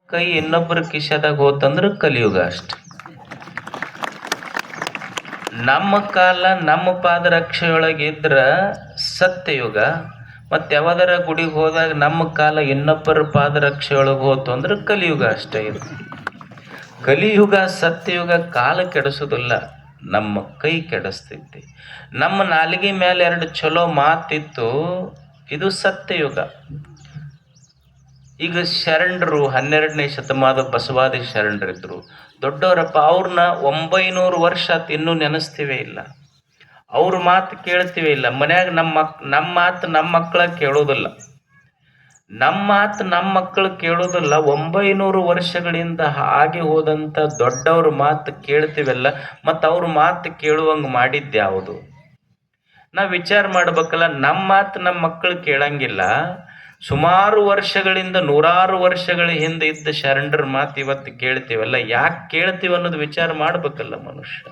ಕೈ ಇನ್ನೊಬ್ಬರ ಕಿಶೆದಾಗ ಹೋತಂದ್ರ ಕಲಿಯುಗ ಅಷ್ಟೆ. ನಮ್ಮ ಕಾಲ ನಮ್ಮ ಪಾದರಕ್ಷೆಯೊಳಗಿದ್ರ ಸತ್ಯಯುಗ. ಮತ್ತೆ ಯಾವದರ ಗುಡಿಗೆ ಹೋದಾಗ ನಮ್ಮ ಕಾಲ ಇನ್ನೊಬ್ಬರ ಪಾದರಕ್ಷೆಯೊಳಗೆ ಹೋತು ಅಂದ್ರೆ ಕಲಿಯುಗ ಅಷ್ಟೇ. ಇದು ಕಲಿಯುಗ ಸತ್ಯಯುಗ ಕಾಲ ಕೆಡಿಸೋದಿಲ್ಲ, ನಮ್ಮ ಕೈ ಕೆಡಿಸ್ತೈತಿ. ನಮ್ಮ ನಾಲಿಗೆ ಮೇಲೆ 2 ಚಲೋ ಮಾತಿತ್ತು, ಇದು ಸತ್ಯಯುಗ. ಈಗ ಶರಣರು 12ನೇ ಶತಮಾನದ ಬಸವಾದಿ ಶರಣರಿದ್ರು, ದೊಡ್ಡವರಪ್ಪ. ಅವ್ರನ್ನ 900 ವರ್ಷ ಆತು ಇನ್ನೂ ನೆನೆಸ್ತೀವೇ ಇಲ್ಲ, ಅವ್ರ ಮಾತು ಕೇಳ್ತೀವೇ ಇಲ್ಲ. ಮನ್ಯಾಗ ನಮ್ಮ ಮಾತು ನಮ್ಮ ಮಕ್ಕಳ ಕೇಳೋದಿಲ್ಲ, ನಮ್ಮ ಮಾತು ನಮ್ಮ ಮಕ್ಕಳು ಕೇಳೋದಿಲ್ಲ. 900 ವರ್ಷಗಳಿಂದ ಹಾಗೆ ಹೋದಂಥ ದೊಡ್ಡವ್ರ ಮಾತು ಕೇಳ್ತೀವಲ್ಲ, ಮತ್ತು ಅವ್ರ ಮಾತು ಕೇಳುವಂಗೆ ಮಾಡಿದ್ಯಾವುದು? ನಾವು ವಿಚಾರ ಮಾಡ್ಬೇಕಲ್ಲ. ನಮ್ಮ ಮಾತು ನಮ್ಮ ಮಕ್ಕಳು ಕೇಳಂಗಿಲ್ಲ, ಸುಮಾರು ವರ್ಷಗಳಿಂದ 100 ವರ್ಷಗಳ ಹಿಂದೆ ಇದ್ದ ಶರಣರ ಮಾತು ಇವತ್ತು ಕೇಳ್ತೀವಲ್ಲ. ಯಾಕೆ ಕೇಳ್ತೀವಿ ಅನ್ನೋದು ವಿಚಾರ ಮಾಡ್ಬೇಕಲ್ಲ ಮನುಷ್ಯ.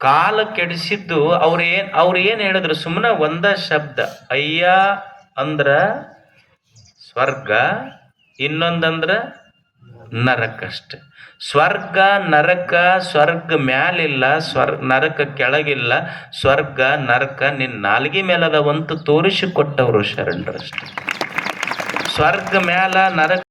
ಕಾಲ ಕೆಡಿಸಿದ್ದು ಅವ್ರು ಏನ್ ಹೇಳಿದ್ರು? ಸುಮ್ಮನೆ ಒಂದ ಶಬ್ದ, ಅಯ್ಯ ಅಂದ್ರ ಸ್ವರ್ಗ, ಇನ್ನೊಂದಂದ್ರ ನರಕಷ್ಟೆ. ಸ್ವರ್ಗ ನರಕ, ಸ್ವರ್ಗ ಮ್ಯಾಲಿಲ್ಲ, ನರಕ ಕೆಳಗಿಲ್ಲ, ಸ್ವರ್ಗ ನರಕ ನಿನ್ನ ನಾಲ್ಗಿ ಮೇಲದವಂತೂ ತೋರಿಸಿಕೊಟ್ಟವರು ಶರಣರಷ್ಟೆ. ಸ್ವರ್ಗ ಮ್ಯಾಲ ನರಕ